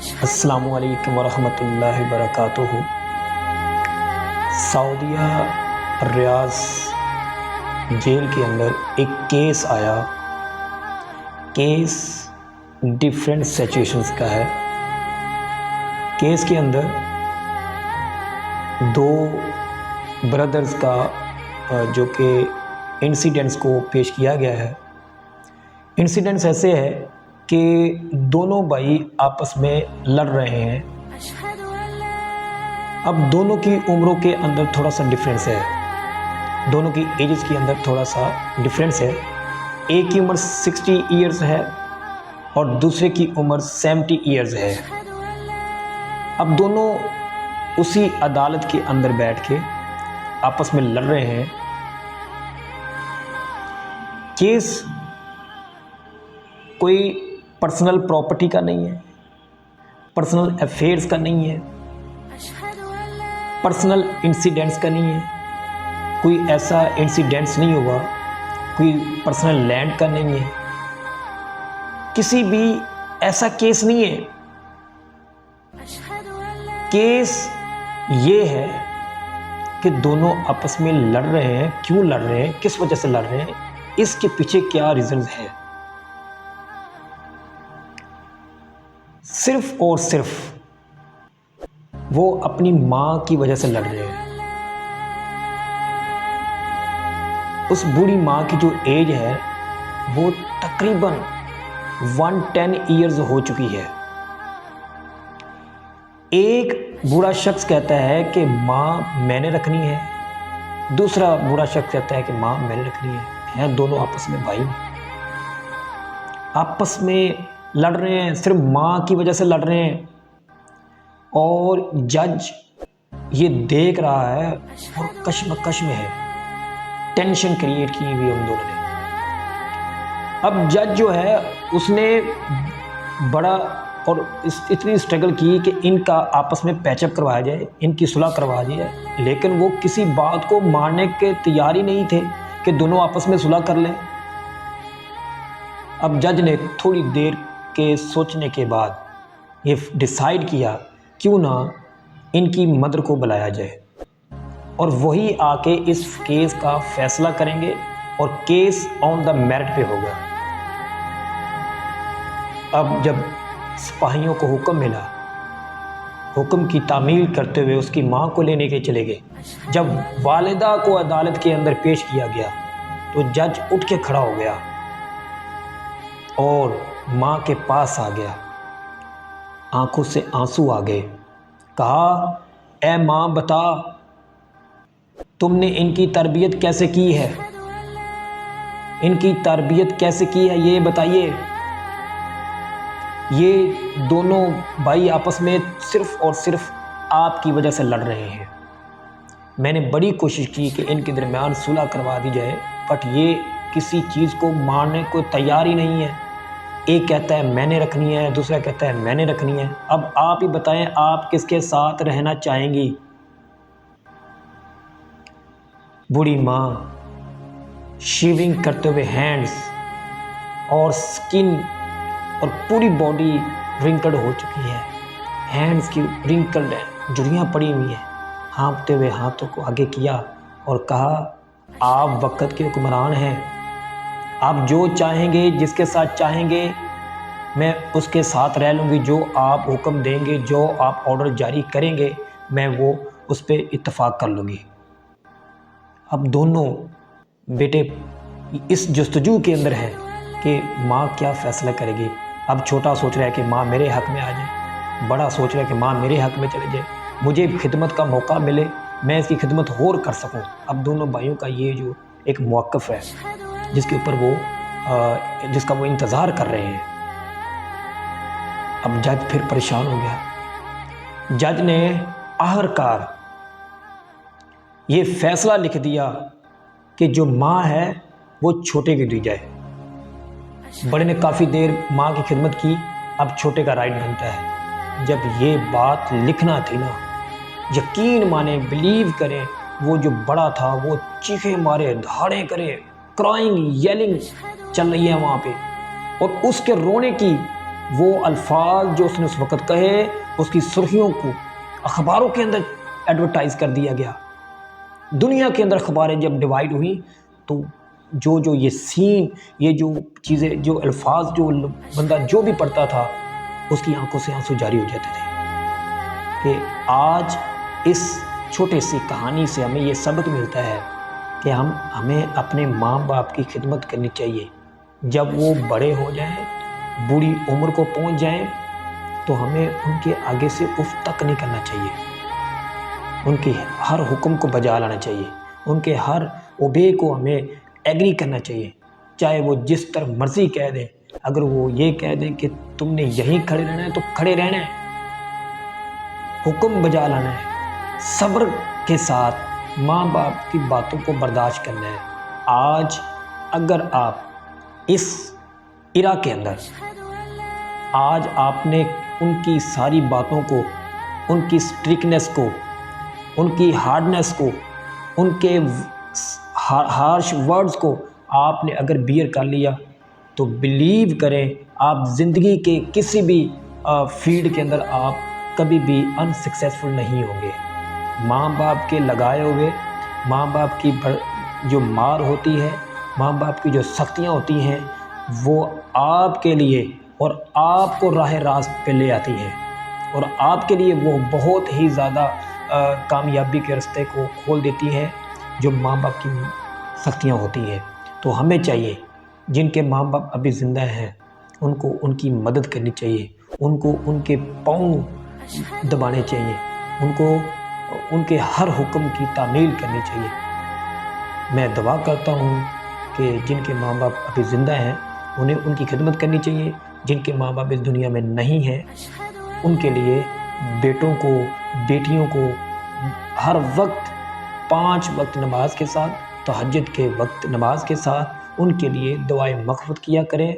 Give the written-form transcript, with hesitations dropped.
السلام علیکم ورحمۃ اللہ وبرکاتہ۔ سعودیہ ریاض جیل کے اندر ایک کیس آیا۔ کیس ڈیفرنٹ سچویشنز کا ہے۔ کیس کے اندر دو برادرز کا جو کہ انسیڈنٹس کو پیش کیا گیا ہے۔ انسیڈنٹس ایسے ہے کہ دونوں بھائی آپس میں لڑ رہے ہیں۔ اب دونوں کی عمروں کے اندر تھوڑا سا ڈفرینس ہے، دونوں کی ایجز کے اندر تھوڑا سا ڈفرینس ہے۔ ایک کی عمر 60 ایئرز ہے اور دوسرے کی عمر 70 ایئرز ہے۔ اب دونوں اسی عدالت کے اندر بیٹھ کے آپس میں لڑ رہے ہیں۔ کیس کوئی پرسنل پراپرٹی کا نہیں ہے، پرسنل افیئرز کا نہیں ہے، پرسنل انسیڈنٹس کا نہیں ہے، کوئی ایسا انسیڈنٹس نہیں ہوا، کوئی پرسنل لینڈ کا نہیں ہے، کسی بھی ایسا کیس نہیں ہے۔ کیس یہ ہے کہ دونوں آپس میں لڑ رہے ہیں۔ کیوں لڑ رہے ہیں، کس وجہ سے لڑ رہے ہیں، اس کے پیچھے کیا ریزنز ہے۔ صرف اور صرف وہ اپنی ماں کی وجہ سے لڑ رہے ہیں۔ اس بوڑھی ماں کی جو ایج ہے وہ تقریباً 110 ایئرز ہو چکی ہے۔ ایک بوڑھا شخص کہتا ہے کہ ماں میں نے رکھنی ہے، دوسرا بوڑھا شخص کہتا ہے کہ ماں میں نے رکھنی ہے۔ دونوں آپس میں بھائی آپس میں لڑ رہے ہیں، صرف ماں کی وجہ سے لڑ رہے ہیں، اور جج یہ دیکھ رہا ہے اور کشمکش میں ہے، ٹینشن کریٹ کی ہوئی ہم دونوں نے۔ اب جج جو ہے اس نے بڑا اور اتنی اسٹرگل کی کہ ان کا آپس میں پیچ اپ کروایا جائے، ان کی صلح کروا دی جائے، لیکن وہ کسی بات کو ماننے کے تیار ہی نہیں تھے کہ دونوں آپس میں صلح کر لیں۔ اب جج نے تھوڑی دیر کے سوچنے کے بعد یہ ڈیسائیڈ کیا کیوں نہ ان کی مدر کو بلایا جائے، اور وہی آ کے اس کیس کا فیصلہ کریں گے، اور کیس آن دا میرٹ پہ ہوگا۔ اب جب سپاہیوں کو حکم ملا، حکم کی تعمیل کرتے ہوئے اس کی ماں کو لینے کے چلے گئے۔ جب والدہ کو عدالت کے اندر پیش کیا گیا تو جج اٹھ کے کھڑا ہو گیا اور ماں کے پاس آ گیا، آنکھوں سے آنسو آ گئے۔ کہا، اے ماں بتا، تم نے ان کی تربیت کیسے کی ہے، ان کی تربیت کیسے کی ہے یہ بتائیے۔ یہ دونوں بھائی آپس میں صرف اور صرف آپ کی وجہ سے لڑ رہے ہیں۔ میں نے بڑی کوشش کی کہ ان کے درمیان صلح کروا دی جائے، بٹ یہ کسی چیز کو ماننے کو تیار ہی نہیں ہے۔ ایک کہتا ہے میں نے رکھنی ہے، دوسرا کہتا ہے میں نے رکھنی ہے۔ اب آپ ہی بتائیں آپ کس کے ساتھ رہنا چاہیں گی۔ بوڑھی ماں شیونگ کرتے ہوئے ہینڈز اور سکن اور پوری باڈی رنکلڈ ہو چکی ہے، ہینڈز کی رنکلڈ ہے، جڑیاں پڑی ہوئی ہیں، ہانپتے ہوئے ہاتھوں کو آگے کیا اور کہا، آپ وقت کے حکمران ہیں، آپ جو چاہیں گے، جس کے ساتھ چاہیں گے میں اس کے ساتھ رہ لوں گی، جو آپ حکم دیں گے، جو آپ آرڈر جاری کریں گے میں وہ اس پہ اتفاق کر لوں گی۔ اب دونوں بیٹے اس جستجو کے اندر ہیں کہ ماں کیا فیصلہ کرے گی۔ اب چھوٹا سوچ رہا ہے کہ ماں میرے حق میں آ جائے، بڑا سوچ رہا ہے کہ ماں میرے حق میں چلے جائے، مجھے خدمت کا موقع ملے، میں اس کی خدمت اور کر سکوں۔ اب دونوں بھائیوں کا یہ جو ایک موقف ہے جس کے اوپر جس کا وہ انتظار کر رہے ہیں۔ اب جج پھر پریشان ہو گیا۔ جج نے آخرکار یہ فیصلہ لکھ دیا کہ جو ماں ہے وہ چھوٹے کی دی جائے۔ بڑے نے کافی دیر ماں کی خدمت کی، اب چھوٹے کا رائٹ بنتا ہے۔ جب یہ بات لکھنا تھی نا، یقین مانیں، بلیو کریں، وہ جو بڑا تھا وہ چیخیں مارے، دھاڑیں کرے، کرائنگ، ییلنگ چل رہی ہے وہاں پہ، اور اس کے رونے کی وہ الفاظ جو اس نے اس وقت کہے اس کی سرخیوں کو اخباروں کے اندر ایڈورٹائز کر دیا گیا. دنیا کے اندر اخباریں جب ڈیوائیڈ ہوئیں تو جو یہ سین، یہ جو چیزیں، جو الفاظ جو بندہ جو بھی پڑھتا تھا اس کی آنکھوں سے آنسو جاری ہو جاتے تھے. کہ آج اس چھوٹے سی کہانی سے ہمیں یہ سبق ملتا ہے کہ ہمیں اپنے ماں باپ کی خدمت کرنی چاہیے. جب وہ بڑے ہو جائیں، بوڑھی عمر کو پہنچ جائیں، تو ہمیں ان کے آگے سے اف تک نہیں کرنا چاہیے. ان کے ہر حکم کو بجا لانا چاہیے. ان کے ہر اوبے کو ہمیں ایگری کرنا چاہیے، چاہے وہ جس طرح مرضی کہہ دیں. اگر وہ یہ کہہ دیں کہ تم نے یہیں کھڑے رہنا ہے تو کھڑے رہنا ہے، حکم بجا لانا ہے، صبر کے ساتھ ماں باپ کی باتوں کو برداشت کرنا ہے. آج اگر آپ اس ایرا کے اندر آج آپ نے ان کی ساری باتوں کو، ان کی اسٹرکٹنس کو، ان کی ہارڈنس کو، ان کے ہارش ورڈز کو آپ نے اگر بیئر کر لیا تو بلیو کریں آپ زندگی کے کسی بھی فیلڈ کے اندر آپ کبھی بھی انسکسیسفل نہیں ہوں گے. ماں باپ کے لگائے ہوئے، ماں باپ کی جو مار ہوتی ہے، ماں باپ کی جو سختیاں ہوتی ہیں، وہ آپ کے لیے اور آپ کو راہ راست پہ لے آتی ہیں، اور آپ کے لیے وہ بہت ہی زیادہ کامیابی کے راستے کو کھول دیتی ہے جو ماں باپ کی سختیاں ہوتی ہیں. تو ہمیں چاہیے جن کے ماں باپ ابھی زندہ ہیں ان کو ان کی مدد کرنی چاہیے، ان کو ان کے پاؤں دبانے چاہیے، ان کو ان کے ہر حکم کی تعمیل کرنی چاہیے. میں دعا کرتا ہوں کہ جن کے ماں باپ ابھی زندہ ہیں انہیں ان کی خدمت کرنی چاہیے. جن کے ماں باپ اس دنیا میں نہیں ہیں ان کے لیے بیٹوں کو، بیٹیوں کو ہر وقت 5 وقت نماز کے ساتھ، تہجد کے وقت نماز کے ساتھ ان کے لیے دعائیں مغفرت کیا کریں.